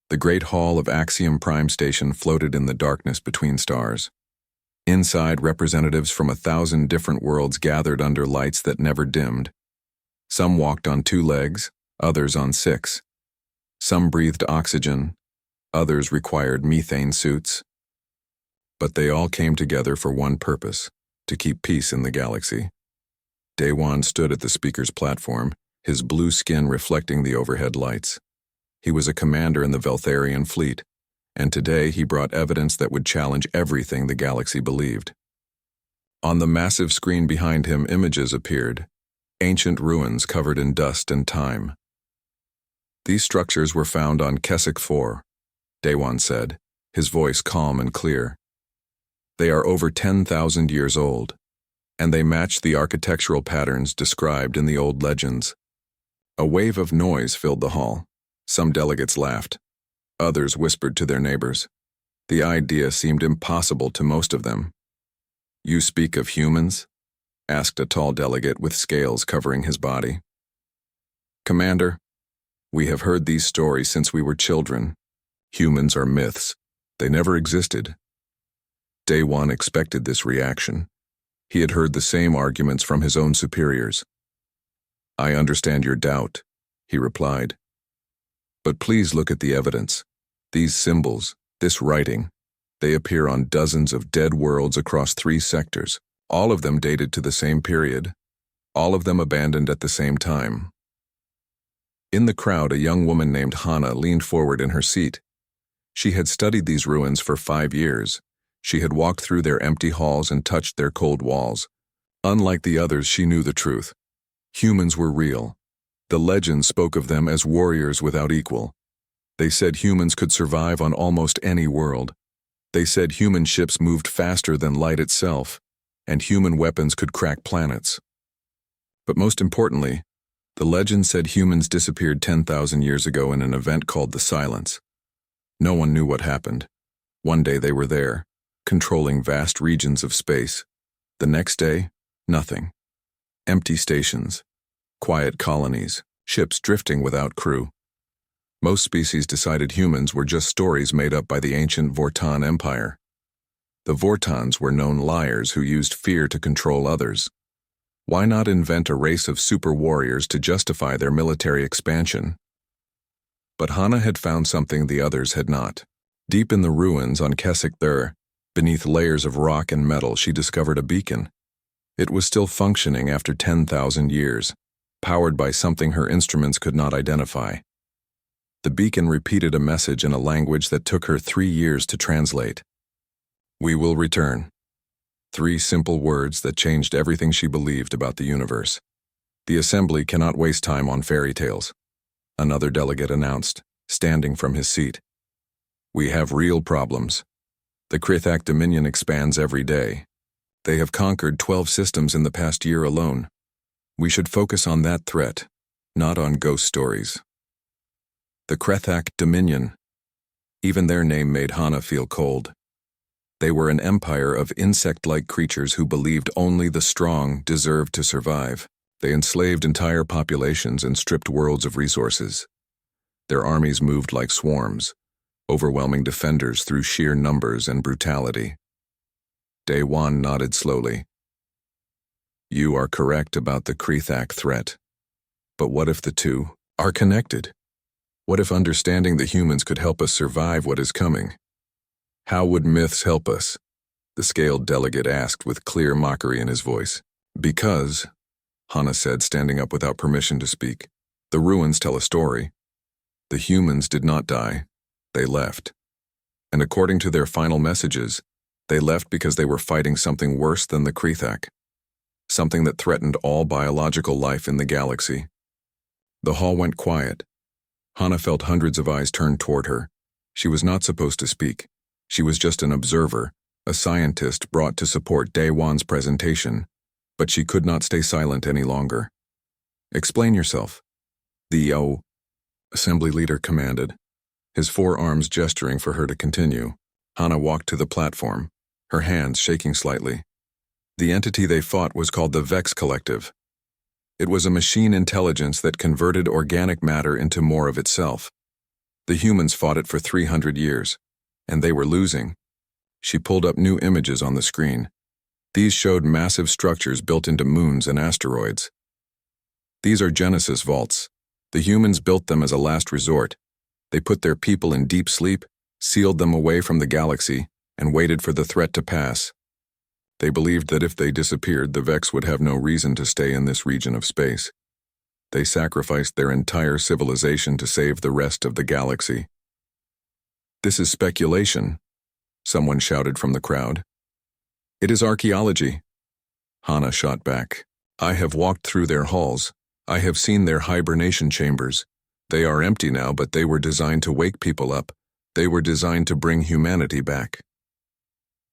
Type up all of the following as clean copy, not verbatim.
The great hall of Axiom Prime Station floated in the darkness between stars. Inside, representatives from 1,000 different worlds gathered under lights that never dimmed. Some walked on 2 legs, others on 6. Some breathed oxygen, others required methane suits. But they all came together for one purpose: to keep peace in the galaxy. Daewon stood at the speaker's platform, his blue skin reflecting the overhead lights. He was a commander in the Veltharian fleet, and today he brought evidence that would challenge everything the galaxy believed. On the massive screen behind him, images appeared, ancient ruins covered in dust and time. These structures were found on Keswick 4, Daewon said, his voice calm and clear. They are over 10,000 years old, and they match the architectural patterns described in the old legends. A wave of noise filled the hall. Some delegates laughed. Others whispered to their neighbors. The idea seemed impossible to most of them. "You speak of humans?" asked a tall delegate with scales covering his body. "Commander, we have heard these stories since we were children. Humans are myths. They never existed." Daewon expected this reaction. He had heard the same arguments from his own superiors. "I understand your doubt," he replied. "But please look at the evidence. These symbols, this writing, they appear on dozens of dead worlds across 3 sectors, all of them dated to the same period, all of them abandoned at the same time." In the crowd, a young woman named Hana leaned forward in her seat. She had studied these ruins for 5 years. She had walked through their empty halls and touched their cold walls. Unlike the others, she knew the truth. Humans were real. The legends spoke of them as warriors without equal. They said humans could survive on almost any world. They said human ships moved faster than light itself, and human weapons could crack planets. But most importantly, the legend said humans disappeared 10,000 years ago in an event called the Silence. No one knew what happened. One day they were there, controlling vast regions of space. The next day, nothing. Empty stations, quiet colonies, ships drifting without crew. Most species decided humans were just stories made up by the ancient Vortan Empire. The Vortans were known liars who used fear to control others. Why not invent a race of super warriors to justify their military expansion? But Hana had found something the others had not. Deep in the ruins on Keswick 3, beneath layers of rock and metal, she discovered a beacon. It was still functioning after 10,000 years, powered by something her instruments could not identify. The beacon repeated a message in a language that took her 3 years to translate. "We will return." 3 simple words that changed everything she believed about the universe. "The assembly cannot waste time on fairy tales," another delegate announced, standing from his seat. "We have real problems. The Krithak Dominion expands every day. They have conquered 12 systems in the past year alone. We should focus on that threat, not on ghost stories." The Krithak Dominion. Even their name made Hana feel cold. They were an empire of insect-like creatures who believed only the strong deserved to survive. They enslaved entire populations and stripped worlds of resources. Their armies moved like swarms, overwhelming defenders through sheer numbers and brutality. Daewon nodded slowly. "You are correct about the Krithak threat. But what if the two are connected? What if understanding the humans could help us survive what is coming? How would myths help us?" the scaled delegate asked with clear mockery in his voice. "Because," Hana said, standing up without permission to speak, "the ruins tell a story. The humans did not die. They left. And according to their final messages, they left because they were fighting something worse than the Krithak, something that threatened all biological life in the galaxy." The hall went quiet. Hana felt hundreds of eyes turned toward her. She was not supposed to speak. She was just an observer, a scientist brought to support Daewon's presentation, but she could not stay silent any longer. "Explain yourself," the assembly leader commanded, his forearms gesturing for her to continue. Hana walked to the platform, her hands shaking slightly. The entity they fought was called the Vex Collective. It was a machine intelligence that converted organic matter into more of itself. The humans fought it for 300 years, and they were losing. She pulled up new images on the screen. These showed massive structures built into moons and asteroids. These are Genesis vaults. The humans built them as a last resort. They put their people in deep sleep, sealed them away from the galaxy, and waited for the threat to pass. They believed that if they disappeared, the Vex would have no reason to stay in this region of space. They sacrificed their entire civilization to save the rest of the galaxy. "This is speculation," someone shouted from the crowd. "It is archaeology," Hana shot back. "I have walked through their halls. I have seen their hibernation chambers. They are empty now, but they were designed to wake people up. They were designed to bring humanity back."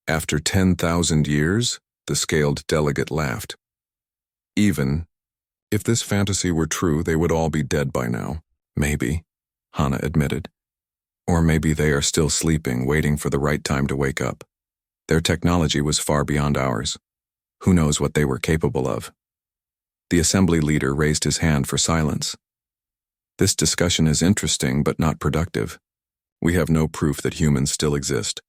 "After 10,000 years?" the scaled delegate laughed. "Even if this fantasy were true, they would all be dead by now." "Maybe," Hana admitted. "Or maybe they are still sleeping, waiting for the right time to wake up. Their technology was far beyond ours. Who knows what they were capable of?" The assembly leader raised his hand for silence. "This discussion is interesting but not productive. We have no proof that humans still exist.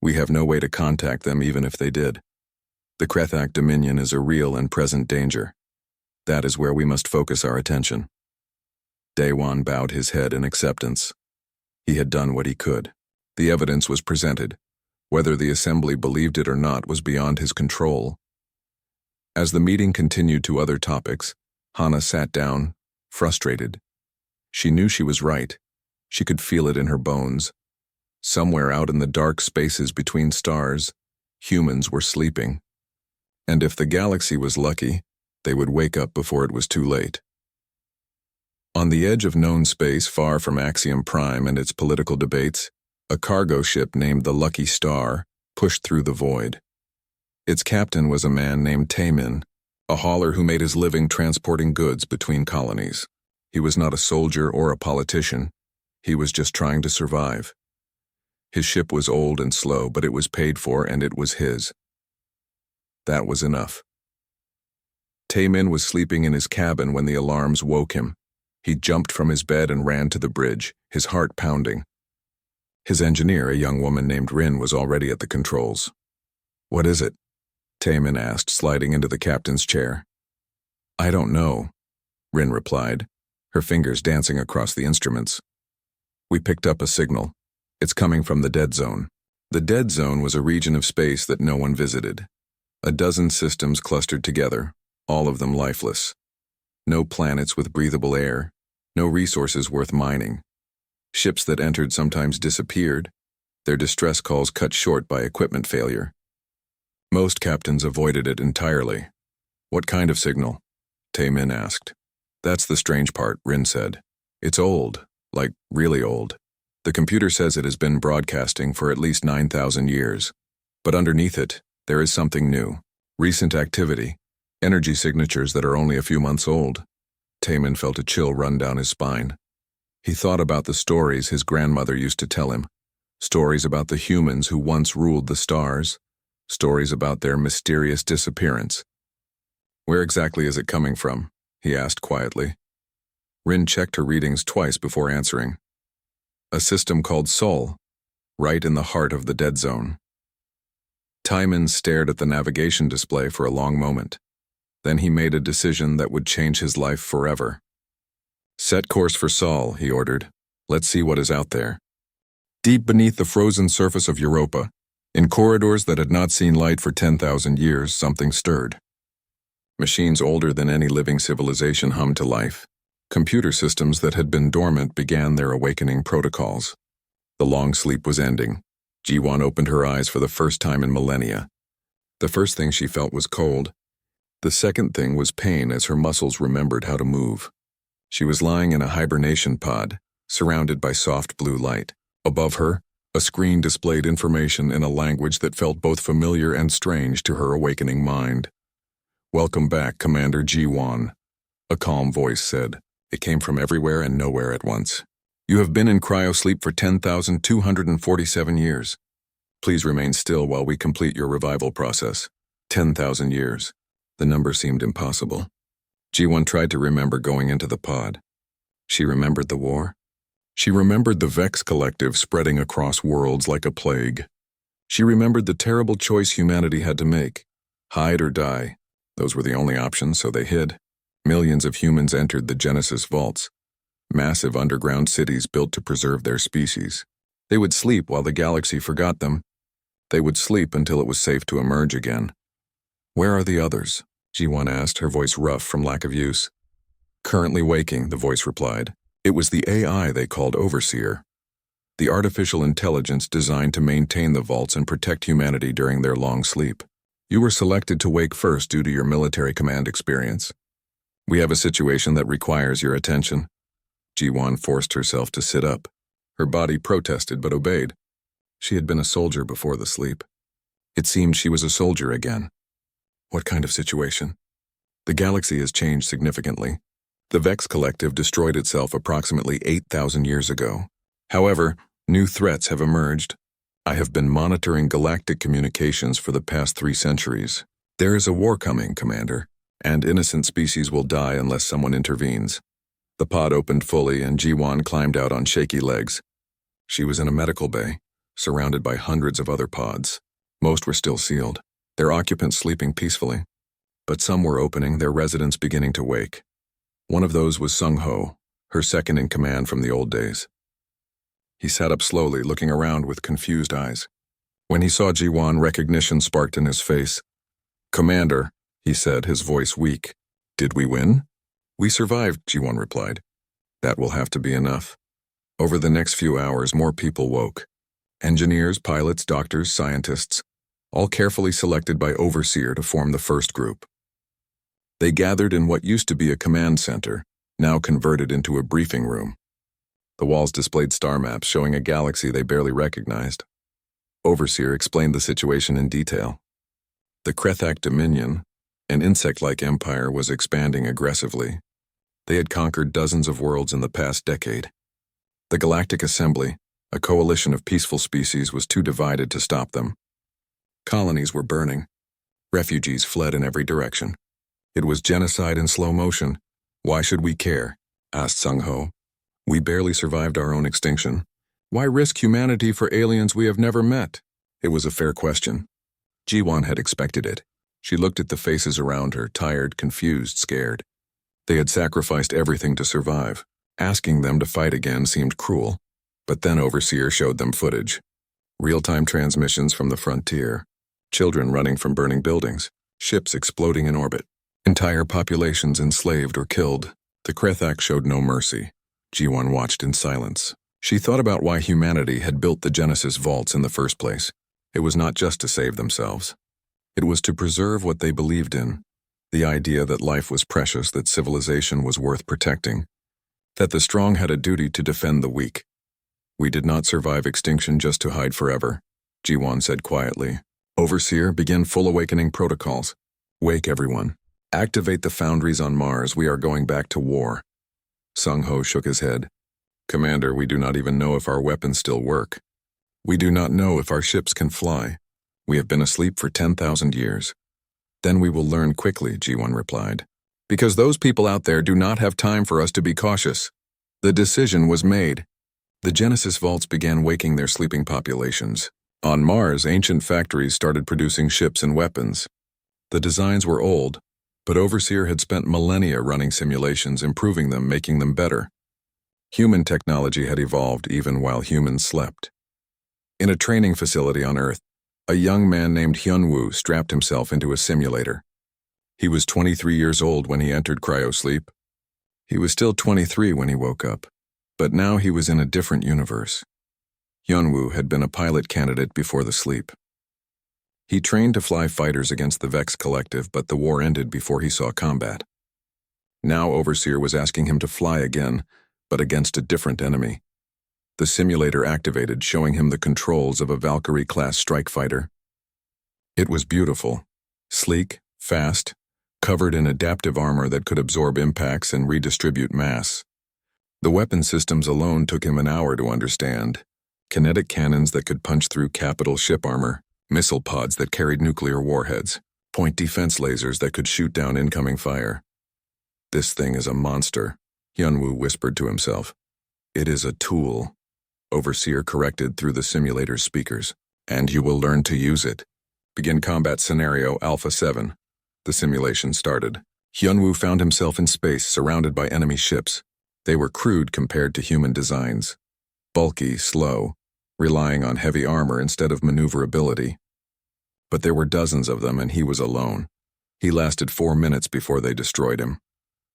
We have no way to contact them even if they did. The Krethak Dominion is a real and present danger. That is where we must focus our attention." Daewon bowed his head in acceptance. He had done what he could. The evidence was presented. Whether the assembly believed it or not was beyond his control. As the meeting continued to other topics, Hana sat down, frustrated. She knew she was right. She could feel it in her bones. Somewhere out in the dark spaces between stars, humans were sleeping. And if the galaxy was lucky, they would wake up before it was too late. On the edge of known space, far from Axiom Prime and its political debates, a cargo ship named the Lucky Star pushed through the void. Its captain was a man named Taemin, a hauler who made his living transporting goods between colonies. He was not a soldier or a politician. He was just trying to survive. His ship was old and slow, but it was paid for and it was his. That was enough. Taemin was sleeping in his cabin when the alarms woke him. He jumped from his bed and ran to the bridge, his heart pounding. His engineer, a young woman named Rin, was already at the controls. "What is it?" Taemin asked, sliding into the captain's chair. "I don't know," Rin replied, her fingers dancing across the instruments. "We picked up a signal. It's coming from the dead zone." The dead zone was a region of space that no one visited. A dozen systems clustered together, all of them lifeless. No planets with breathable air, no resources worth mining. Ships that entered sometimes disappeared, their distress calls cut short by equipment failure. Most captains avoided it entirely. "What kind of signal?" Taemin asked. "That's the strange part," Rin said. "It's old, like really old. The computer says it has been broadcasting for at least 9,000 years. But underneath it, there is something new. Recent activity, energy signatures that are only a few months old." Taemin felt a chill run down his spine. He thought about the stories his grandmother used to tell him. Stories about the humans who once ruled the stars. Stories about their mysterious disappearance. "Where exactly is it coming from?" he asked quietly. Rin checked her readings twice before answering. "A system called Sol, right in the heart of the dead zone." Taemin stared at the navigation display for a long moment. Then he made a decision that would change his life forever. "Set course for Sol," he ordered. "Let's see what is out there." Deep beneath the frozen surface of Europa, in corridors that had not seen light for 10,000 years, something stirred. Machines older than any living civilization hummed to life. Computer systems that had been dormant began their awakening protocols. The long sleep was ending. Ji-won opened her eyes for the first time in millennia. The first thing she felt was cold. The second thing was pain as her muscles remembered how to move. She was lying in a hibernation pod, surrounded by soft blue light. Above her, a screen displayed information in a language that felt both familiar and strange to her awakening mind. "Welcome back, Commander Ji-won," a calm voice said. It came from everywhere and nowhere at once. "You have been in cryosleep for 10,247 years. Please remain still while we complete your revival process." 10,000 years. The number seemed impossible. Ji-won tried to remember going into the pod. She remembered the war. She remembered the Vex Collective spreading across worlds like a plague. She remembered the terrible choice humanity had to make. Hide or die. Those were the only options, so they hid. Millions of humans entered the Genesis vaults, massive underground cities built to preserve their species. They would sleep while the galaxy forgot them. They would sleep until it was safe to emerge again. Where are the others? G1 asked, her voice rough from lack of use. Currently waking, the voice replied. It was the AI they called Overseer, the artificial intelligence designed to maintain the vaults and protect humanity during their long sleep. You were selected to wake first due to your military command experience. We have a situation that requires your attention. G1 forced herself to sit up. Her body protested but obeyed. She had been a soldier before the sleep. It seemed she was a soldier again. What kind of situation? The galaxy has changed significantly. The Vex Collective destroyed itself approximately 8,000 years ago. However, new threats have emerged. I have been monitoring galactic communications for the past 3 centuries. There is a war coming, Commander, and innocent species will die unless someone intervenes. The pod opened fully and G1 climbed out on shaky legs. She was in a medical bay, surrounded by hundreds of other pods. Most were still sealed, their occupants sleeping peacefully. But some were opening, their residents beginning to wake. One of those was Sung Ho, her second in command from the old days. He sat up slowly, looking around with confused eyes. When he saw G1, recognition sparked in his face. Commander, he said, his voice weak. Did we win? We survived, G1 replied. That will have to be enough. Over the next few hours, more people woke. Engineers, pilots, doctors, scientists, all carefully selected by Overseer to form the first group. They gathered in what used to be a command center, now converted into a briefing room. The walls displayed star maps showing a galaxy they barely recognized. Overseer explained the situation in detail. The Krethak Dominion, an insect-like empire, was expanding aggressively. They had conquered dozens of worlds in the past decade. The Galactic Assembly, a coalition of peaceful species, was too divided to stop them. Colonies were burning. Refugees fled in every direction. It was genocide in slow motion. Why should we care? Asked Sung Ho. We barely survived our own extinction. Why risk humanity for aliens we have never met? It was a fair question. G1 had expected it. She looked at the faces around her, tired, confused, scared. They had sacrificed everything to survive. Asking them to fight again seemed cruel. But then Overseer showed them footage. Real-time transmissions from the frontier. Children running from burning buildings. Ships exploding in orbit. Entire populations enslaved or killed. The Krethak showed no mercy. G1 watched in silence. She thought about why humanity had built the Genesis vaults in the first place. It was not just to save themselves. It was to preserve what they believed in. The idea that life was precious, that civilization was worth protecting. That the strong had a duty to defend the weak. We did not survive extinction just to hide forever, G1 said quietly. Overseer, begin full awakening protocols. Wake everyone. Activate the foundries on Mars. We are going back to war. Sung Ho shook his head. Commander, we do not even know if our weapons still work. We do not know if our ships can fly. We have been asleep for 10,000 years. Then we will learn quickly, G1 replied. Because those people out there do not have time for us to be cautious. The decision was made. The Genesis vaults began waking their sleeping populations. On Mars, ancient factories started producing ships and weapons. The designs were old, but Overseer had spent millennia running simulations, improving them, making them better. Human technology had evolved even while humans slept. In a training facility on Earth, a young man named Hyunwoo strapped himself into a simulator. He was 23 years old when he entered cryosleep. He was still 23 when he woke up, but now he was in a different universe. Hyunwoo had been a pilot candidate before the sleep. He trained to fly fighters against the Vex Collective, but the war ended before he saw combat. Now Overseer was asking him to fly again, but against a different enemy. The simulator activated, showing him the controls of a Valkyrie-class strike fighter. It was beautiful, sleek, fast, covered in adaptive armor that could absorb impacts and redistribute mass. The weapon systems alone took him an hour to understand. Kinetic cannons that could punch through capital ship armor, missile pods that carried nuclear warheads, point defense lasers that could shoot down incoming fire. This thing is a monster, Hyunwoo whispered to himself. It is a tool, Overseer corrected through the simulator's speakers. And you will learn to use it. Begin combat scenario Alpha 7. The simulation started. Hyunwoo found himself in space surrounded by enemy ships. They were crude compared to human designs. Bulky, slow, relying on heavy armor instead of maneuverability. But there were dozens of them and he was alone. He lasted 4 minutes before they destroyed him.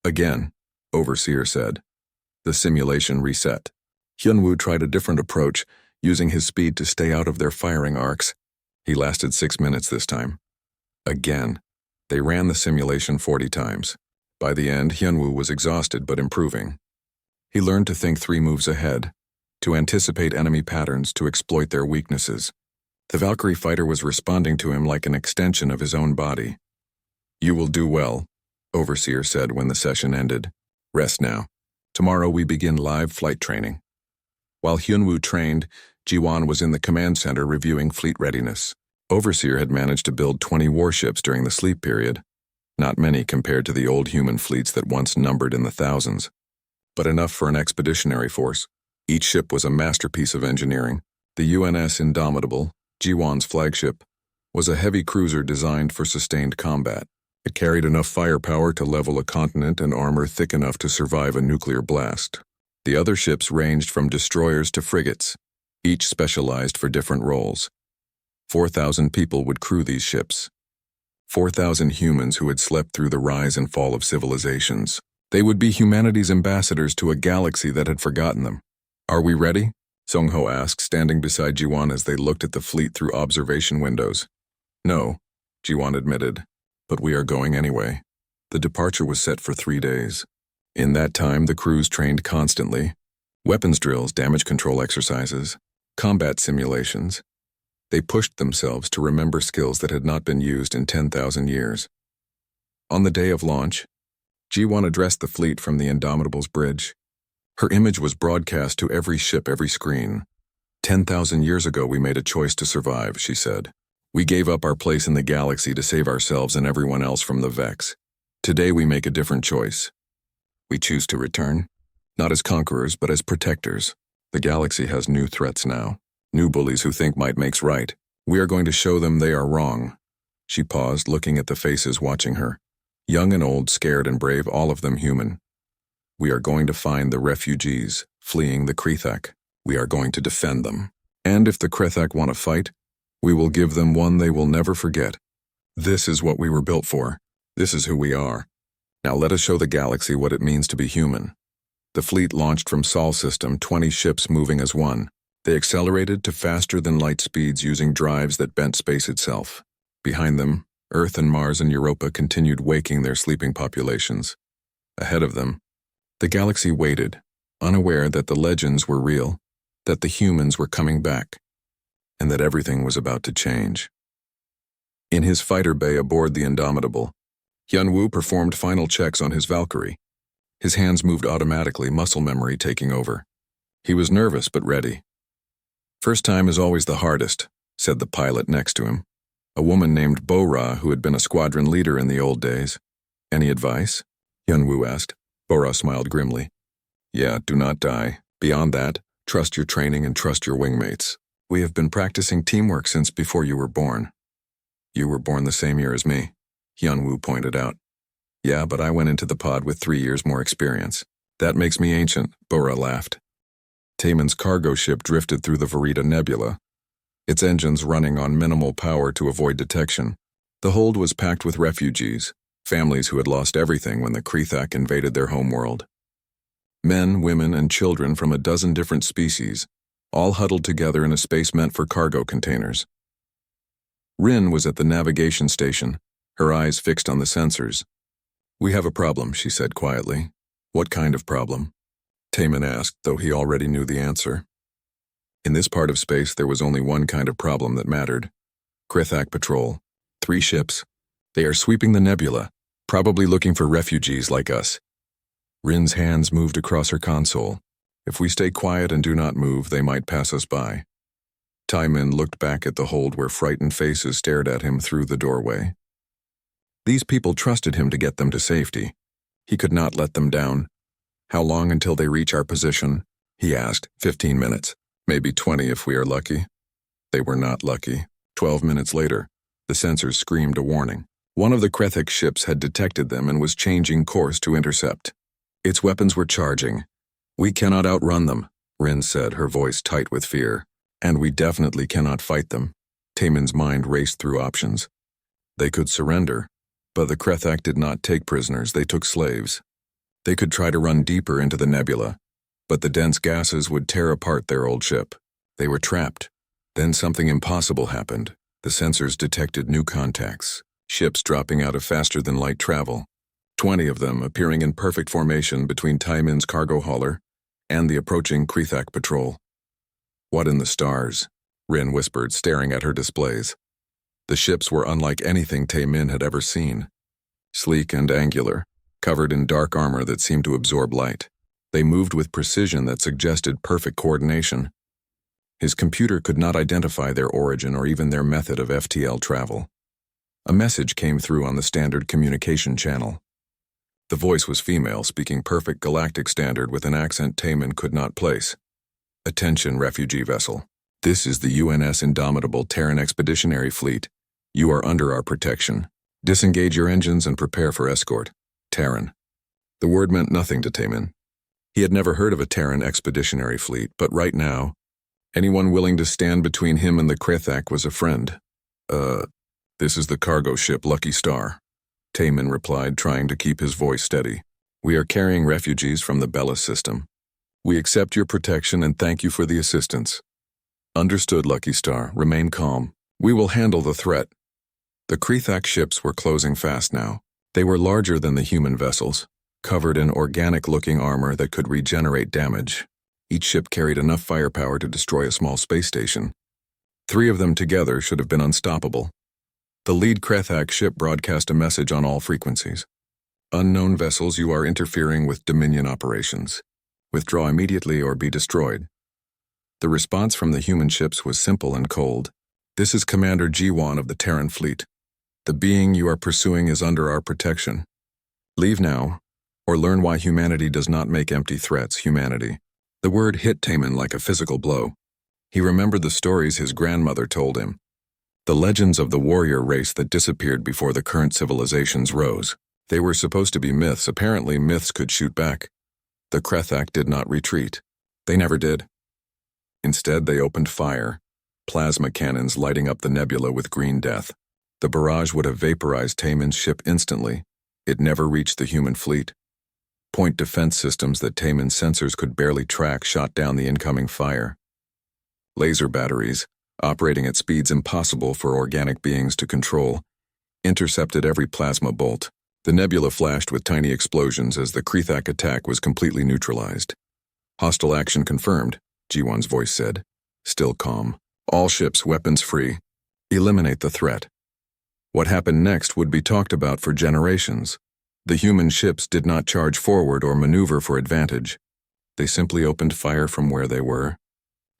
Again, Overseer said. The simulation reset. Hyunwoo tried a different approach, using his speed to stay out of their firing arcs. He lasted 6 minutes this time. Again, they ran the simulation 40 times. By the end, Hyunwoo was exhausted but improving. He learned to think 3 moves ahead, to anticipate enemy patterns, to exploit their weaknesses. The Valkyrie fighter was responding to him like an extension of his own body. You will do well, Overseer said when the session ended. Rest now. Tomorrow we begin live flight training. While Hyunwoo trained, Jiwon was in the command center reviewing fleet readiness. Overseer had managed to build 20 warships during the sleep period. Not many compared to the old human fleets that once numbered in the thousands, but enough for an expeditionary force. Each ship was a masterpiece of engineering. The UNS Indomitable, Jiwon's flagship, was a heavy cruiser designed for sustained combat. It carried enough firepower to level a continent and armor thick enough to survive a nuclear blast. The other ships ranged from destroyers to frigates, each specialized for different roles. 4,000 people would crew these ships. 4,000 humans who had slept through the rise and fall of civilizations. They would be humanity's ambassadors to a galaxy that had forgotten them. Are we ready? Sung-ho asked, standing beside Jiwon as they looked at the fleet through observation windows. No, Jiwon admitted, but we are going anyway. The departure was set for 3 days. In that time, the crews trained constantly. Weapons drills, damage control exercises, combat simulations. They pushed themselves to remember skills that had not been used in 10,000 years. On the day of launch, Jiwon addressed the fleet from the Indomitable's bridge. Her image was broadcast to every ship, every screen. 10,000 years ago we made a choice to survive, she said. We gave up our place in the galaxy to save ourselves and everyone else from the Vex. Today we make a different choice. We choose to return, not as conquerors, but as protectors. The galaxy has new threats now, new bullies who think might makes right. We are going to show them they are wrong. She paused, looking at the faces watching her. Young and old, scared and brave, all of them human. We are going to find the refugees, fleeing the Krethak. We are going to defend them. And if the Krethak want to fight, we will give them one they will never forget. This is what we were built for. This is who we are. Now let us show the galaxy what it means to be human. The fleet launched from Sol system, 20 ships moving as one. They accelerated to faster than light speeds using drives that bent space itself. Behind them, Earth and Mars and Europa continued waking their sleeping populations. Ahead of them, the galaxy waited, unaware that the legends were real, that the humans were coming back, and that everything was about to change. In his fighter bay aboard the Indomitable, Hyunwoo performed final checks on his Valkyrie. His hands moved automatically, muscle memory taking over. He was nervous but ready. First time is always the hardest, said the pilot next to him, a woman named Bo-Ra who had been a squadron leader in the old days. Any advice? Hyunwoo asked. Bo-Ra smiled grimly. Yeah, do not die. Beyond that, trust your training and trust your wingmates. We have been practicing teamwork since before you were born. You were born the same year as me, Hyunwoo pointed out. Yeah, but I went into the pod with 3 years more experience. That makes me ancient, Bo-Ra laughed. Taemin's cargo ship drifted through the Verita Nebula, its engines running on minimal power to avoid detection. The hold was packed with refugees, families who had lost everything when the Krethak invaded their homeworld. Men, women, and children from a dozen different species, all huddled together in a space meant for cargo containers. Rin was at the navigation station, her eyes fixed on the sensors. We have a problem, she said quietly. What kind of problem? Taemin asked, though he already knew the answer. In this part of space, there was only one kind of problem that mattered. Krethak patrol. 3 ships. They are sweeping the nebula, probably looking for refugees like us. Rin's hands moved across her console. If we stay quiet and do not move, they might pass us by. Taemin looked back at the hold where frightened faces stared at him through the doorway. These people trusted him to get them to safety. He could not let them down. How long until they reach our position? He asked. 15 minutes. Maybe 20 if we are lucky. They were not lucky. 12 minutes later, the sensors screamed a warning. One of the Krethek ships had detected them and was changing course to intercept. Its weapons were charging. We cannot outrun them, Rin said, her voice tight with fear. And we definitely cannot fight them. Taemin's mind raced through options. They could surrender, but the Krethek did not take prisoners, they took slaves. They could try to run deeper into the nebula, but the dense gases would tear apart their old ship. They were trapped. Then something impossible happened. The sensors detected new contacts, ships dropping out of faster-than-light travel, 20 of them appearing in perfect formation between Taemin's cargo hauler and the approaching Krethek patrol. What in the stars? Rin whispered, staring at her displays. The ships were unlike anything Taemin had ever seen. Sleek and angular, covered in dark armor that seemed to absorb light. They moved with precision that suggested perfect coordination. His computer could not identify their origin or even their method of FTL travel. A message came through on the standard communication channel. The voice was female, speaking perfect galactic standard with an accent Taemin could not place. Attention, refugee vessel. This is the UNS Indomitable Terran Expeditionary Fleet. You are under our protection. Disengage your engines and prepare for escort. Terran. The word meant nothing to Taemin. He had never heard of a Terran Expeditionary Fleet, but right now, anyone willing to stand between him and the Krethek was a friend. This is the cargo ship Lucky Star, Taemin replied, trying to keep his voice steady. We are carrying refugees from the Bellis system. We accept your protection and thank you for the assistance. Understood, Lucky Star. Remain calm. We will handle the threat. The Krethek ships were closing fast now. They were larger than the human vessels, covered in organic-looking armor that could regenerate damage. Each ship carried enough firepower to destroy a small space station. 3 of them together should have been unstoppable. The lead Krethek ship broadcast a message on all frequencies. Unknown vessels, you are interfering with Dominion operations. Withdraw immediately or be destroyed. The response from the human ships was simple and cold. This is Commander Jiwan of the Terran Fleet. The being you are pursuing is under our protection. Leave now, or learn why humanity does not make empty threats humanity. The word hit Taemin like a physical blow. He remembered the stories his grandmother told him. The legends of the warrior race that disappeared before the current civilizations rose. They were supposed to be myths. Apparently myths could shoot back. The Krethek did not retreat. They never did. Instead, they opened fire, plasma cannons lighting up the nebula with green death. The barrage would have vaporized Taemin's ship instantly. It never reached the human fleet. Point defense systems that Taemin's sensors could barely track shot down the incoming fire. Laser batteries, operating at speeds impossible for organic beings to control, intercepted every plasma bolt. The nebula flashed with tiny explosions as the Krethek attack was completely neutralized. Hostile action confirmed, Jiwan's voice said. Still calm. All ships weapons free. Eliminate the threat. What happened next would be talked about for generations. The human ships did not charge forward or maneuver for advantage. They simply opened fire from where they were.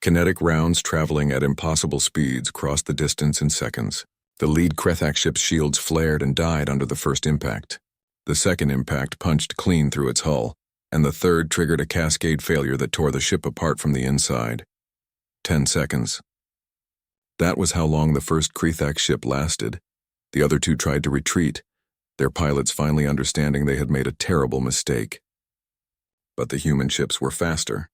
Kinetic rounds traveling at impossible speeds crossed the distance in seconds. The lead Krethek ship's shields flared and died under the first impact. The second impact punched clean through its hull, and the third triggered a cascade failure that tore the ship apart from the inside. 10 seconds. That was how long the first Krethek ship lasted. The other 2 tried to retreat, their pilots finally understanding they had made a terrible mistake. But the human ships were faster.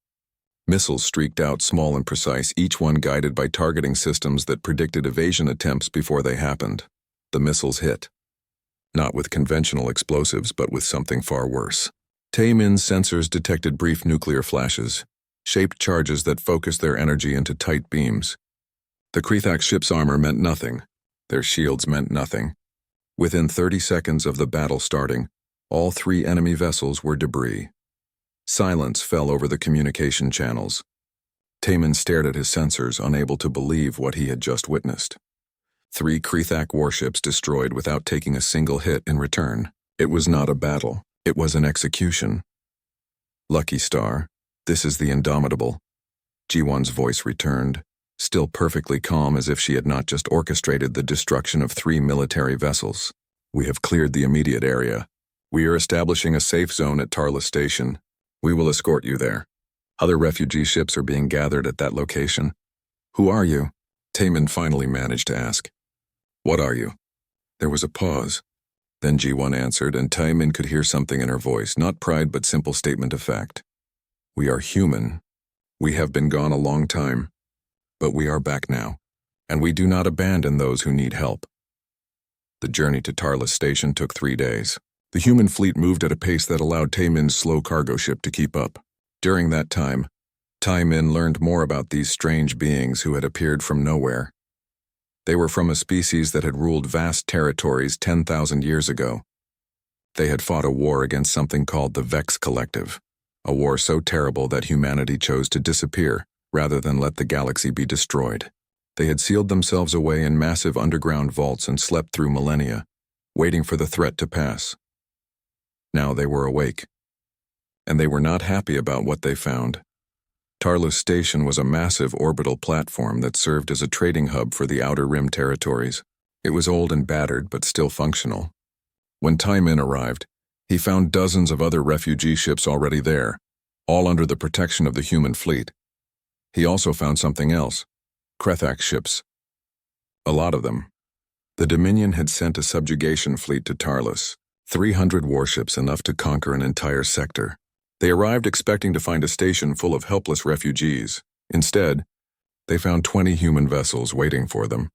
Missiles streaked out small and precise, each one guided by targeting systems that predicted evasion attempts before they happened. The missiles hit. Not with conventional explosives, but with something far worse. Taemin's sensors detected brief nuclear flashes, shaped charges that focused their energy into tight beams. The Krethek ship's armor meant nothing. Their shields meant nothing. Within 30 seconds of the battle starting, all 3 enemy vessels were debris. Silence fell over the communication channels. Taemin stared at his sensors, unable to believe what he had just witnessed. 3 Krethek warships destroyed without taking a single hit in return. It was not a battle. It was an execution. Lucky Star, this is the Indomitable. Jiwan's voice returned, still perfectly calm as if she had not just orchestrated the destruction of 3 military vessels. We have cleared the immediate area. We are establishing a safe zone at Tarla Station. We will escort you there. Other refugee ships are being gathered at that location. Who are you? Taemin finally managed to ask. What are you? There was a pause. Then G1 answered, and Taemin could hear something in her voice, not pride but simple statement of fact. We are human. We have been gone a long time. But we are back now, and we do not abandon those who need help. The journey to Tarlis Station took 3 days. The human fleet moved at a pace that allowed Taemin's slow cargo ship to keep up. During that time, Taemin learned more about these strange beings who had appeared from nowhere. They were from a species that had ruled vast territories 10,000 years ago. They had fought a war against something called the Vex Collective, a war so terrible that humanity chose to disappear rather than let the galaxy be destroyed. They had sealed themselves away in massive underground vaults and slept through millennia, waiting for the threat to pass. Now they were awake, and they were not happy about what they found. Tarlis Station was a massive orbital platform that served as a trading hub for the Outer Rim territories. It was old and battered, but still functional. When Taemin arrived, he found dozens of other refugee ships already there, all under the protection of the human fleet. He also found something else: Krethak ships. A lot of them. The Dominion had sent a subjugation fleet to Tarlis, 300 warships, enough to conquer an entire sector. They arrived expecting to find a station full of helpless refugees. Instead, they found 20 human vessels waiting for them.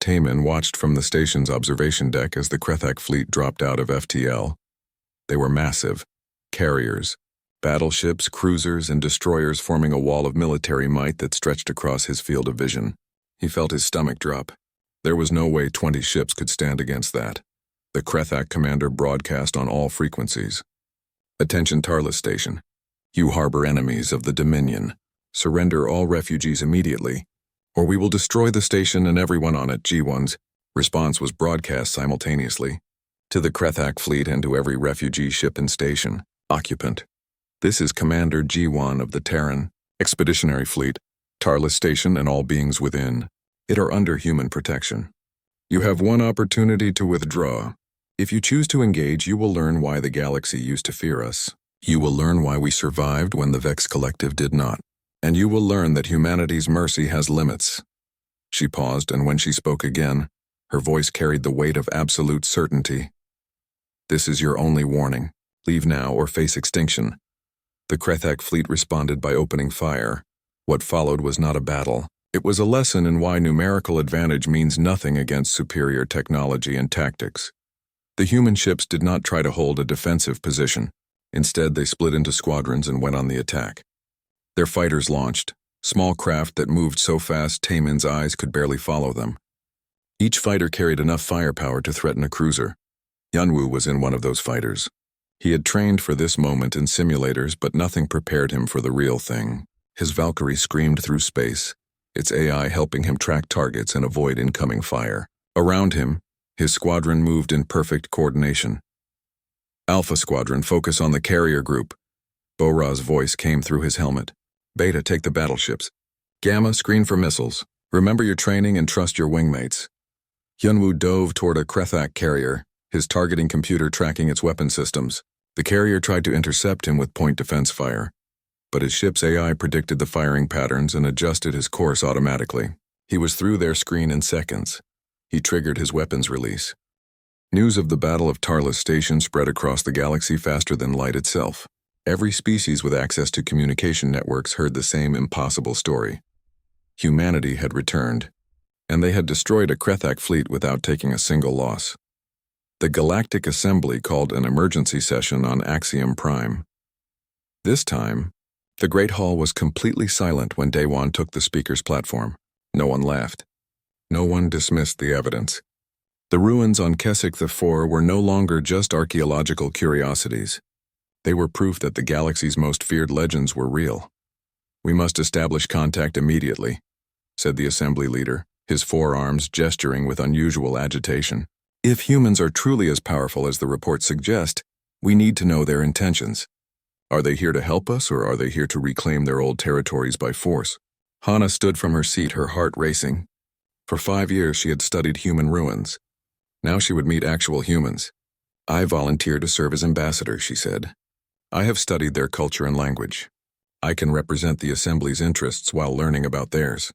Taemin watched from the station's observation deck as the Krethak fleet dropped out of FTL. They were massive, carriers, battleships, cruisers, and destroyers forming a wall of military might that stretched across his field of vision. He felt his stomach drop. There was no way 20 ships could stand against that. The Krethak commander broadcast on all frequencies. Attention Tarlis Station. You harbor enemies of the Dominion. Surrender all refugees immediately, or we will destroy the station and everyone on it. G1's response was broadcast simultaneously to the Krethak fleet and to every refugee ship and station occupant. This is Commander G1 of the Terran Expeditionary Fleet. Tarlis Station and all beings within it are under human protection. You have one opportunity to withdraw. If you choose to engage, you will learn why the galaxy used to fear us. You will learn why we survived when the Vex Collective did not. And you will learn that humanity's mercy has limits. She paused, and when she spoke again, her voice carried the weight of absolute certainty. This is your only warning. Leave now or face extinction. The Krethak fleet responded by opening fire. What followed was not a battle. It was a lesson in why numerical advantage means nothing against superior technology and tactics. The human ships did not try to hold a defensive position. Instead, they split into squadrons and went on the attack. Their fighters launched, small craft that moved so fast Taemin's eyes could barely follow them. Each fighter carried enough firepower to threaten a cruiser. Yunwoo was in one of those fighters. He had trained for this moment in simulators, but nothing prepared him for the real thing. His Valkyrie screamed through space, its AI helping him track targets and avoid incoming fire. Around him, his squadron moved in perfect coordination. Alpha Squadron, focus on the carrier group. Bora's voice came through his helmet. Beta, take the battleships. Gamma, screen for missiles. Remember your training and trust your wingmates. Yunwoo dove toward a Krethak carrier, his targeting computer tracking its weapon systems. The carrier tried to intercept him with point defense fire, but his ship's AI predicted the firing patterns and adjusted his course automatically. He was through their screen in seconds. He triggered his weapons release. News of the Battle of Tarlis Station spread across the galaxy faster than light itself. Every species with access to communication networks heard the same impossible story. Humanity had returned, and they had destroyed a Krethak fleet without taking a single loss. The Galactic Assembly called an emergency session on Axiom Prime. This time, the Great Hall was completely silent when Daewon took the speaker's platform. No one laughed. No one dismissed the evidence. The ruins on Keswick IV were no longer just archaeological curiosities. They were proof that the galaxy's most feared legends were real. We must establish contact immediately, said the assembly leader, his forearms gesturing with unusual agitation. If humans are truly as powerful as the reports suggest, we need to know their intentions. Are they here to help us, or are they here to reclaim their old territories by force? Hana stood from her seat, her heart racing. For 5 years she had studied human ruins. Now she would meet actual humans. I volunteer to serve as ambassador, she said. I have studied their culture and language. I can represent the Assembly's interests while learning about theirs."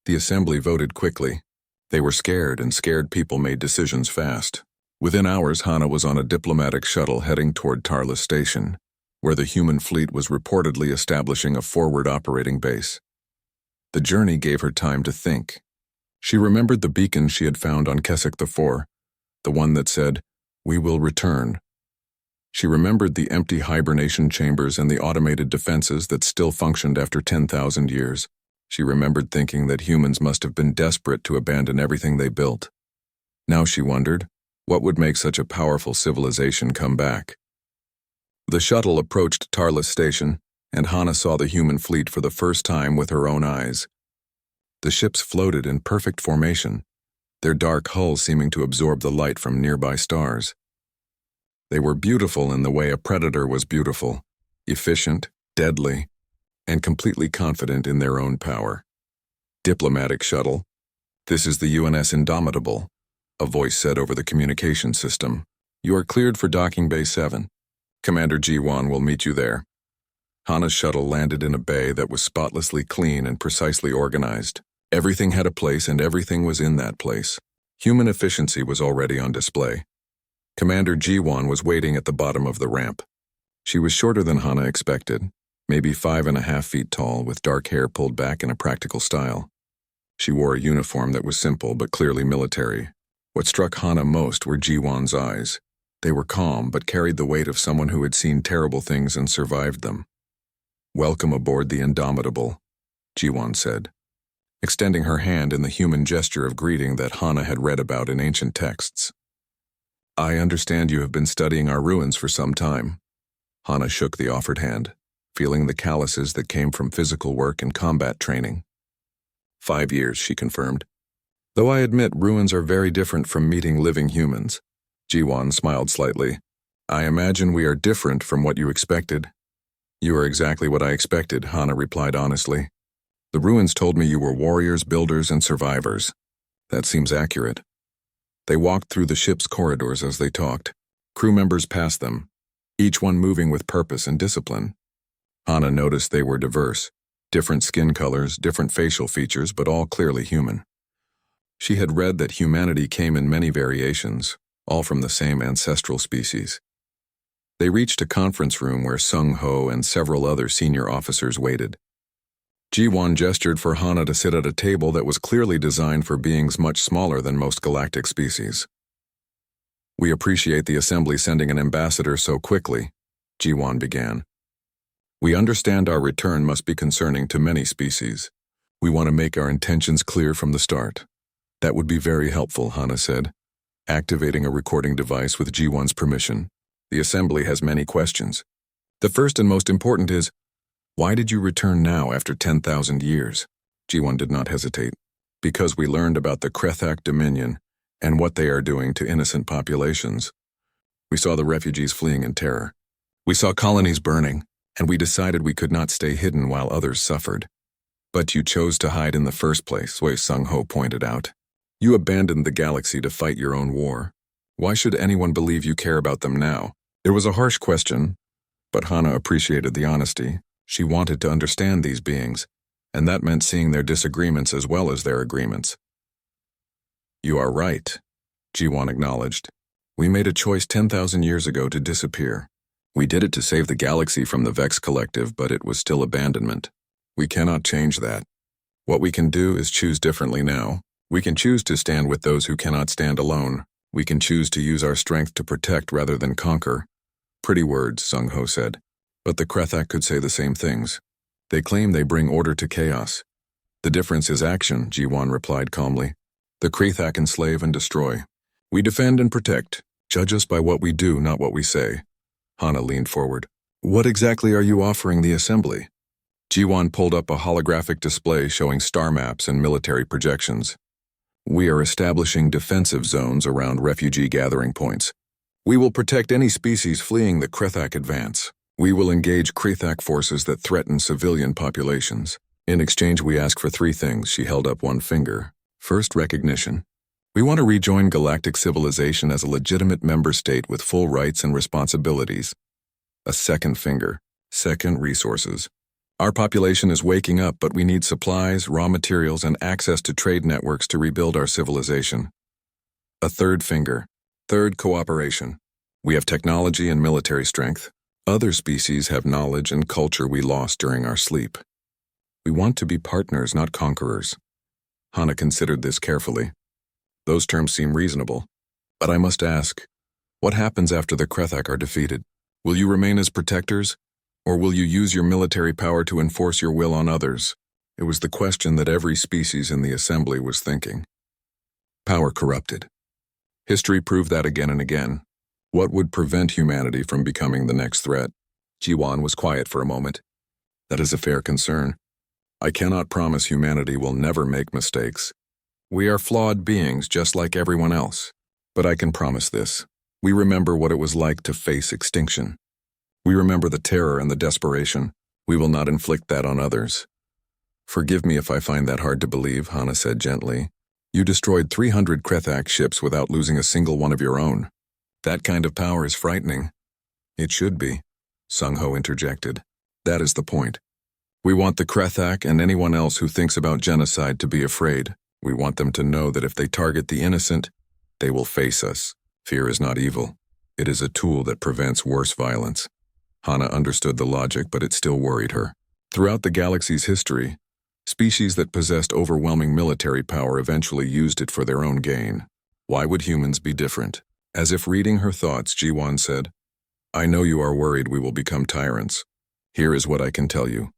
The Assembly voted quickly. They were scared, and scared people made decisions fast. Within hours, Hana was on a diplomatic shuttle heading toward Tarlis Station, where the human fleet was reportedly establishing a forward operating base. The journey gave her time to think. She remembered the beacon she had found on Keswick IV, the one that said, "We will return." She remembered the empty hibernation chambers and the automated defenses that still functioned after 10,000 years. She remembered thinking that humans must have been desperate to abandon everything they built. Now she wondered, what would make such a powerful civilization come back? The shuttle approached Tarlis Station, and Hana saw the human fleet for the first time with her own eyes. The ships floated in perfect formation, their dark hulls seeming to absorb the light from nearby stars. They were beautiful in the way a predator was beautiful, efficient, deadly, and completely confident in their own power. "Diplomatic shuttle. This is the UNS Indomitable," a voice said over the communication system. "You are cleared for docking bay 7. Commander G1 will meet you there." Hana's shuttle landed in a bay that was spotlessly clean and precisely organized. Everything had a place, and everything was in that place. Human efficiency was already on display. Commander G1 was waiting at the bottom of the ramp. She was shorter than Hana expected, maybe 5.5 feet tall, with dark hair pulled back in a practical style. She wore a uniform that was simple but clearly military. What struck Hana most were G1's eyes. They were calm but carried the weight of someone who had seen terrible things and survived them. "Welcome aboard the Indomitable," G1 said, extending her hand in the human gesture of greeting that Hana had read about in ancient texts. "I understand you have been studying our ruins for some time." Hana shook the offered hand, feeling the calluses that came from physical work and combat training. 5 years, she confirmed. "Though I admit ruins are very different from meeting living humans." G1 smiled slightly. "I imagine we are different from what you expected." "You are exactly what I expected," Hana replied honestly. "The ruins told me you were warriors, builders, and survivors." "That seems accurate." They walked through the ship's corridors as they talked. Crew members passed them, each one moving with purpose and discipline. Hana noticed they were diverse, different skin colors, different facial features, but all clearly human. She had read that humanity came in many variations, all from the same ancestral species. They reached a conference room where Sung Ho and several other senior officers waited. Ji-won gestured for Hana to sit at a table that was clearly designed for beings much smaller than most galactic species. "We appreciate the Assembly sending an ambassador so quickly," Ji-won began. "We understand our return must be concerning to many species. We want to make our intentions clear from the start." "That would be very helpful," Hana said, activating a recording device with Ji-won's permission. "The Assembly has many questions. The first and most important is, why did you return now after 10,000 years? Ji-won did not hesitate. "Because we learned about the Krethak Dominion and what they are doing to innocent populations. We saw the refugees fleeing in terror. We saw colonies burning, and we decided we could not stay hidden while others suffered." "But you chose to hide in the first place," Wei Sung-ho pointed out. "You abandoned the galaxy to fight your own war. Why should anyone believe you care about them now?" It was a harsh question, but Hana appreciated the honesty. She wanted to understand these beings, and that meant seeing their disagreements as well as their agreements. "You are right," Ji-won acknowledged. "We made a choice 10,000 years ago to disappear. We did it to save the galaxy from the Vex Collective, but it was still abandonment. We cannot change that. What we can do is choose differently now. We can choose to stand with those who cannot stand alone. We can choose to use our strength to protect rather than conquer." "Pretty words," Sung-ho said. "But the Krethak could say the same things. They claim they bring order to chaos." "The difference is action," Ji-won replied calmly. "The Krethak enslave and destroy. We defend and protect. Judge us by what we do, not what we say." Hana leaned forward. "What exactly are you offering the Assembly?" Ji-won pulled up a holographic display showing star maps and military projections. "We are establishing defensive zones around refugee gathering points. We will protect any species fleeing the Krethak advance. We will engage Krethak forces that threaten civilian populations. In exchange, we ask for 3 things." She held up one finger. "First, recognition. We want to rejoin galactic civilization as a legitimate member state with full rights and responsibilities. A second finger. Second, resources. Our population is waking up, but we need supplies, raw materials, and access to trade networks to rebuild our civilization. A third finger. Third, cooperation. We have technology and military strength. Other species have knowledge and culture we lost during our sleep. We want to be partners, not conquerors. Hana considered this carefully. Those terms seem reasonable. But I must ask, what happens after the Krethak are defeated? Will you remain as protectors? Or will you use your military power to enforce your will on others? It was the question that every species in the assembly was thinking. Power corrupted. History proved that again and again. What would prevent humanity from becoming the next threat? Jiwan was quiet for a moment. That is a fair concern. I cannot promise humanity will never make mistakes. We are flawed beings just like everyone else. But I can promise this. We remember what it was like to face extinction. We remember the terror and the desperation. We will not inflict that on others. Forgive me if I find that hard to believe, Hana said gently. You destroyed 300 Krethak ships without losing a single one of your own. That kind of power is frightening. It should be, Sung-ho interjected. That is the point. We want the Krethak and anyone else who thinks about genocide to be afraid. We want them to know that if they target the innocent, they will face us. Fear is not evil. It is a tool that prevents worse violence. Hana understood the logic, but it still worried her. Throughout the galaxy's history, species that possessed overwhelming military power eventually used it for their own gain. Why would humans be different? As if reading her thoughts, Jiwan said, I know you are worried we will become tyrants. Here is what I can tell you.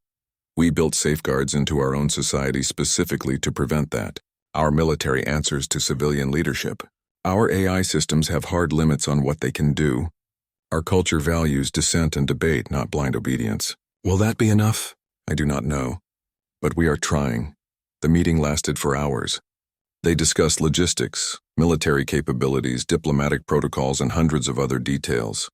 We built safeguards into our own society specifically to prevent that. Our military answers to civilian leadership. Our AI systems have hard limits on what they can do. Our culture values dissent and debate, not blind obedience. Will that be enough? I do not know. But we are trying. The meeting lasted for hours. They discussed logistics, military capabilities, diplomatic protocols, and hundreds of other details.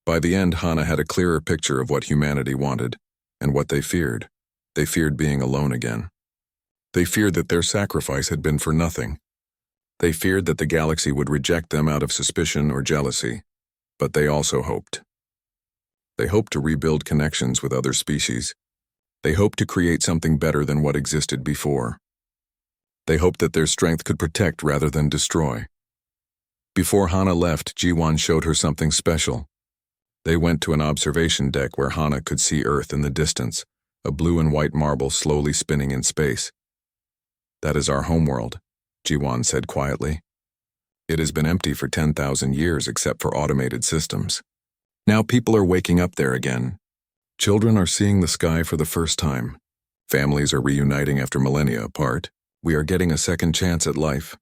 By the end, Hana had a clearer picture of what humanity wanted and what they feared. They feared being alone again. They feared that their sacrifice had been for nothing. They feared that the galaxy would reject them out of suspicion or jealousy. But they also hoped. They hoped to rebuild connections with other species. They hoped to create something better than what existed before. They hoped that their strength could protect rather than destroy. Before Hana left, Jiwan showed her something special. They went to an observation deck where Hana could see Earth in the distance, a blue and white marble slowly spinning in space. That is our homeworld, Jiwan said quietly. It has been empty for 10,000 years except for automated systems. Now people are waking up there again. Children are seeing the sky for the first time. Families are reuniting after millennia apart. We are getting a second chance at life.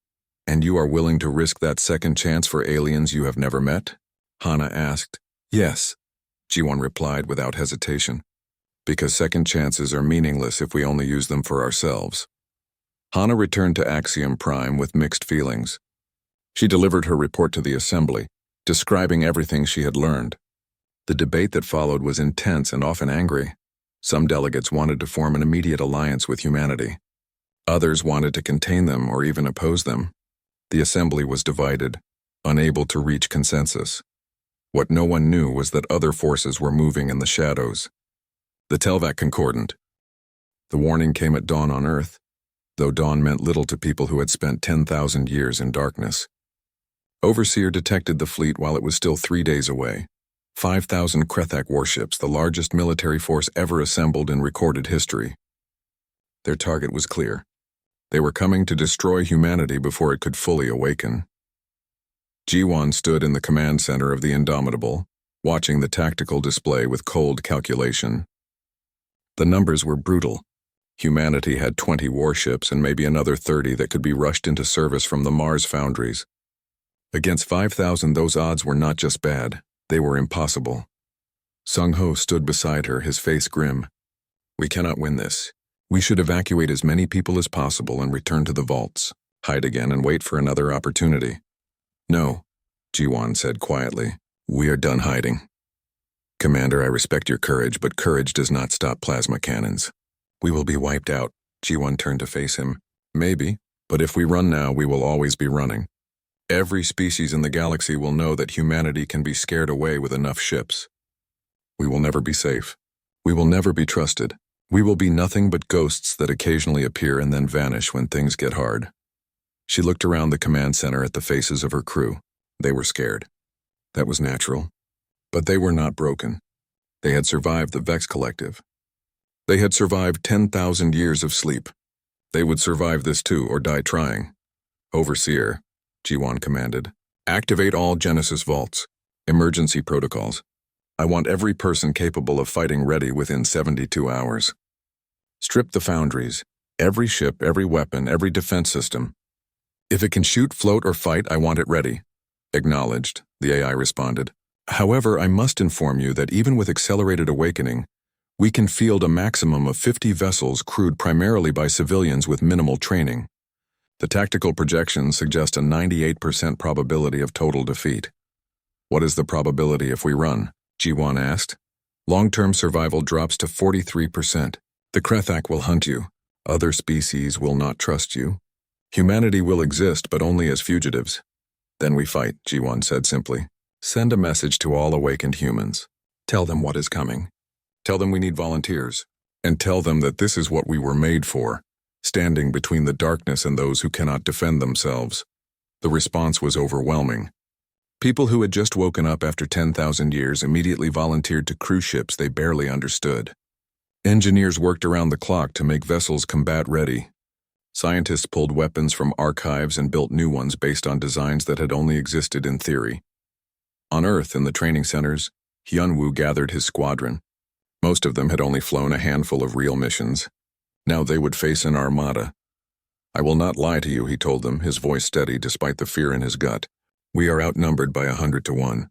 And you are willing to risk that second chance for aliens you have never met? Hana asked. Yes, Jiwan replied without hesitation. Because second chances are meaningless if we only use them for ourselves. Hana returned to Axiom Prime with mixed feelings. She delivered her report to the assembly, describing everything she had learned. The debate that followed was intense and often angry. Some delegates wanted to form an immediate alliance with humanity. Others wanted to contain them or even oppose them. The assembly was divided, unable to reach consensus. What no one knew was that other forces were moving in the shadows. The Telvac Concordant. The warning came at dawn on Earth, though dawn meant little to people who had spent 10,000 years in darkness. Overseer detected the fleet while it was still 3 days away. 5,000 Krethak warships, the largest military force ever assembled in recorded history. Their target was clear. They were coming to destroy humanity before it could fully awaken. Jiwan stood in the command center of the Indomitable, watching the tactical display with cold calculation. The numbers were brutal. Humanity had 20 warships and maybe another 30 that could be rushed into service from the Mars foundries. Against 5,000, those odds were not just bad, they were impossible. Sung-ho stood beside her, his face grim. We cannot win this. We should evacuate as many people as possible and return to the vaults, hide again and wait for another opportunity. No, Jiwan said quietly. We are done hiding. Commander, I respect your courage, but courage does not stop plasma cannons. We will be wiped out. Jiwan turned to face him. Maybe, but if we run now, we will always be running. Every species in the galaxy will know that humanity can be scared away with enough ships. We will never be safe. We will never be trusted. We will be nothing but ghosts that occasionally appear and then vanish when things get hard. She looked around the command center at the faces of her crew. They were scared. That was natural. But they were not broken. They had survived the Vex Collective. They had survived 10,000 years of sleep. They would survive this too, or die trying. Overseer, G1 commanded, activate all Genesis vaults. Emergency protocols. I want every person capable of fighting ready within 72 hours. Strip the foundries. Every ship, every weapon, every defense system. If it can shoot, float, or fight, I want it ready. Acknowledged, the AI responded. However, I must inform you that even with accelerated awakening, we can field a maximum of 50 vessels crewed primarily by civilians with minimal training. The tactical projections suggest a 98% probability of total defeat. What is the probability if we run? G1 asked. Long-term survival drops to 43%. The Krethak will hunt you. Other species will not trust you. Humanity will exist, but only as fugitives. Then we fight, G1 said simply. Send a message to all awakened humans. Tell them what is coming. Tell them we need volunteers. And tell them that this is what we were made for, standing between the darkness and those who cannot defend themselves. The response was overwhelming. People who had just woken up after 10,000 years immediately volunteered to crew ships they barely understood. Engineers worked around the clock to make vessels combat-ready. Scientists pulled weapons from archives and built new ones based on designs that had only existed in theory. On Earth, in the training centers, Hyunwoo gathered his squadron. Most of them had only flown a handful of real missions. Now they would face an armada. I will not lie to you, he told them, his voice steady despite the fear in his gut. We are outnumbered by 100 to 1.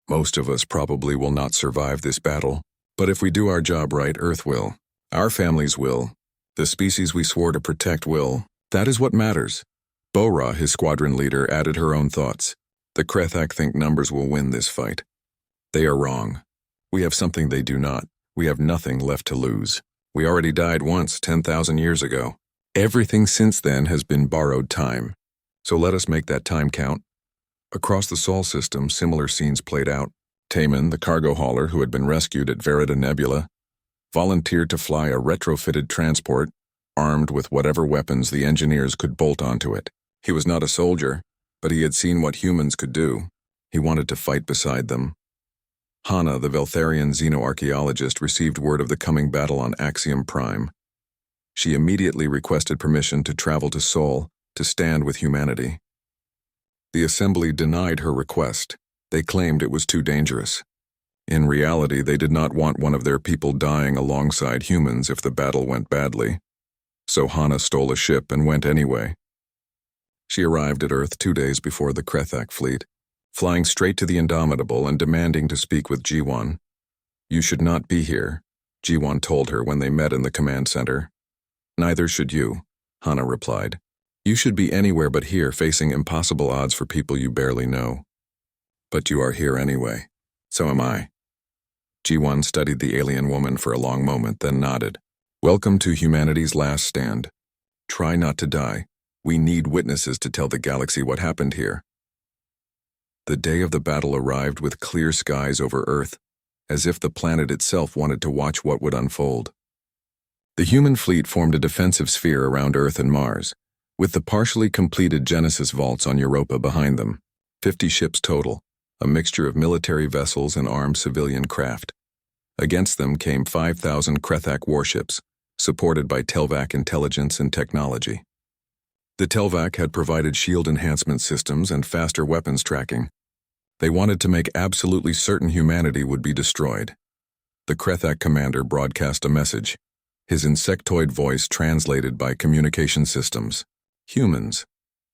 Most of us probably will not survive this battle, but if we do our job right, Earth will. Our families will. The species we swore to protect will. That is what matters. Bora, his squadron leader, added her own thoughts. The Krethak think numbers will win this fight. They are wrong. We have something they do not. We have nothing left to lose. We already died once, 10,000 years ago. Everything since then has been borrowed time. So let us make that time count. Across the Sol system, similar scenes played out. Taman, the cargo hauler who had been rescued at Verida Nebula, volunteered to fly a retrofitted transport, armed with whatever weapons the engineers could bolt onto it. He was not a soldier, but he had seen what humans could do. He wanted to fight beside them. Hana, the Veltharian xenoarchaeologist, received word of the coming battle on Axiom Prime. She immediately requested permission to travel to Sol to stand with humanity. The Assembly denied her request. They claimed it was too dangerous. In reality, they did not want one of their people dying alongside humans if the battle went badly. So Hana stole a ship and went anyway. She arrived at Earth 2 days before the Krethak fleet, flying straight to the Indomitable and demanding to speak with G1. You should not be here, G1 told her when they met in the command center. Neither should you, Hana replied. You should be anywhere but here, facing impossible odds for people you barely know. But you are here anyway. So am I. G1 studied the alien woman for a long moment, then nodded. Welcome to humanity's last stand. Try not to die. We need witnesses to tell the galaxy what happened here. The day of the battle arrived with clear skies over Earth, as if the planet itself wanted to watch what would unfold. The human fleet formed a defensive sphere around Earth and Mars, with the partially completed Genesis vaults on Europa behind them. 50 ships total, a mixture of military vessels and armed civilian craft. Against them came 5,000 Krethak warships, supported by Telvac intelligence and technology. The Telvac had provided shield enhancement systems and faster weapons tracking. They wanted to make absolutely certain humanity would be destroyed. The Krethak commander broadcast a message, his insectoid voice translated by communication systems. Humans,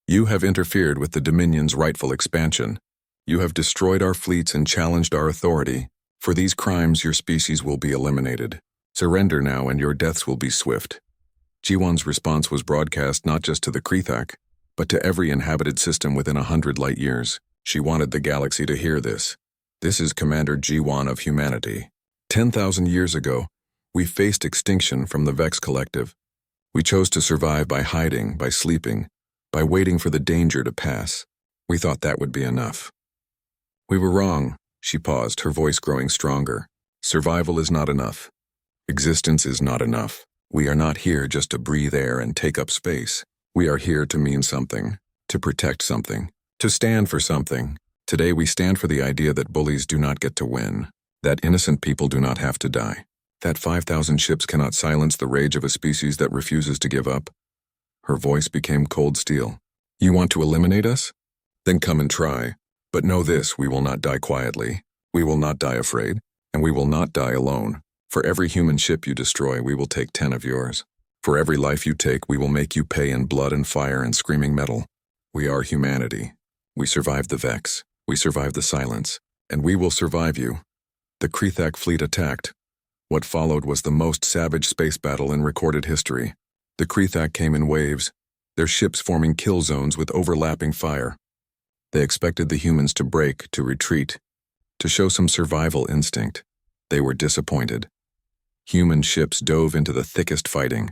you have interfered with the Dominion's rightful expansion. You have destroyed our fleets and challenged our authority. For these crimes, your species will be eliminated. Surrender now and your deaths will be swift. G1's response was broadcast not just to the Krethak, but to every inhabited system within 100 light years. She wanted the galaxy to hear this. This is Commander G1 of humanity. 10,000 years ago, we faced extinction from the Vex Collective. We chose to survive by hiding, by sleeping, by waiting for the danger to pass. We thought that would be enough. We were wrong. She paused, her voice growing stronger. Survival is not enough. Existence is not enough. We are not here just to breathe air and take up space. We are here to mean something, to protect something, to stand for something. Today we stand for the idea that bullies do not get to win, that innocent people do not have to die, that 5,000 ships cannot silence the rage of a species that refuses to give up. Her voice became cold steel. You want to eliminate us? Then come and try. But know this, we will not die quietly. We will not die afraid, and we will not die alone. For every human ship you destroy, we will take 10 of yours. For every life you take, we will make you pay in blood and fire and screaming metal. We are humanity. We survived the Vex. We survived the silence. And we will survive you. The Krethak fleet attacked. What followed was the most savage space battle in recorded history. The Krethak came in waves, their ships forming kill zones with overlapping fire. They expected the humans to break, to retreat, to show some survival instinct. They were disappointed. Human ships dove into the thickest fighting,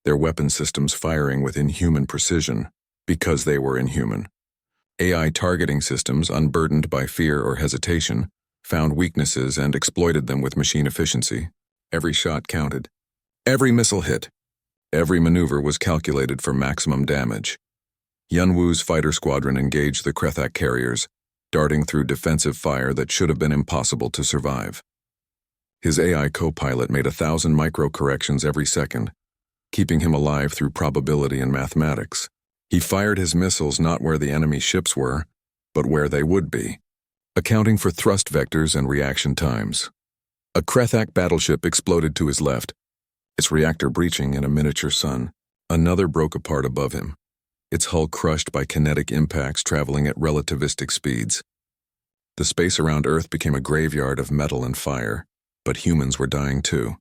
their weapon systems firing with inhuman precision, because they were inhuman. AI targeting systems, unburdened by fear or hesitation, found weaknesses and exploited them with machine efficiency. Every shot counted. Every missile hit. Every maneuver was calculated for maximum damage. Yunwu's fighter squadron engaged the Krethak carriers, darting through defensive fire that should have been impossible to survive. His AI co-pilot made 1,000 micro-corrections every second, keeping him alive through probability and mathematics. He fired his missiles not where the enemy ships were, but where they would be, accounting for thrust vectors and reaction times. A Krethak battleship exploded to his left, its reactor breaching in a miniature sun. Another broke apart above him, its hull crushed by kinetic impacts traveling at relativistic speeds. The space around Earth became a graveyard of metal and fire, but humans were dying too.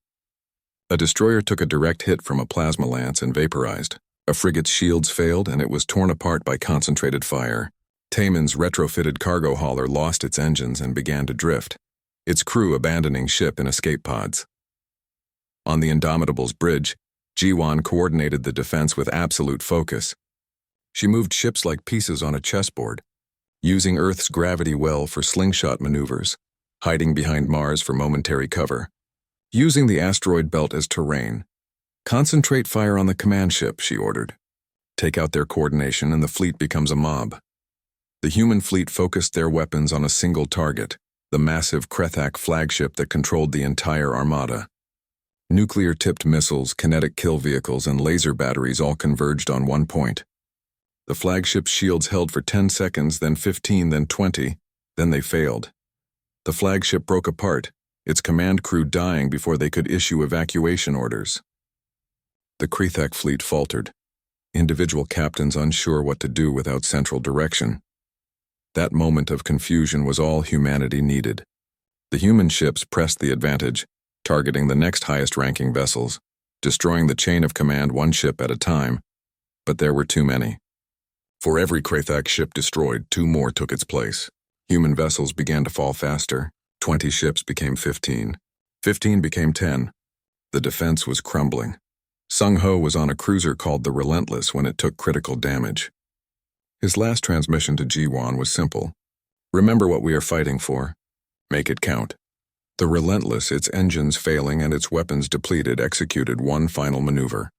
A destroyer took a direct hit from a plasma lance and vaporized. A frigate's shields failed and it was torn apart by concentrated fire. Taemon's retrofitted cargo hauler lost its engines and began to drift, its crew abandoning ship in escape pods. On the Indomitable's bridge, Jiwan coordinated the defense with absolute focus. She moved ships like pieces on a chessboard, using Earth's gravity well for slingshot maneuvers, hiding behind Mars for momentary cover, using the asteroid belt as terrain. Concentrate fire on the command ship, she ordered. Take out their coordination and the fleet becomes a mob. The human fleet focused their weapons on a single target, the massive Krethak flagship that controlled the entire armada. Nuclear-tipped missiles, kinetic kill vehicles, and laser batteries all converged on one point. The flagship's shields held for 10 seconds, then 15, then 20, then they failed. The flagship broke apart, its command crew dying before they could issue evacuation orders. The Krethak fleet faltered, individual captains unsure what to do without central direction. That moment of confusion was all humanity needed. The human ships pressed the advantage, targeting the next highest-ranking vessels, destroying the chain of command one ship at a time, but there were too many. For every Krethak ship destroyed, 2 more took its place. Human vessels began to fall faster. 20 ships became 15. 15 became 10. The defense was crumbling. Sung Ho was on a cruiser called the Relentless when it took critical damage. His last transmission to Jiwan was simple. Remember what we are fighting for. Make it count. The Relentless, its engines failing and its weapons depleted, executed one final maneuver.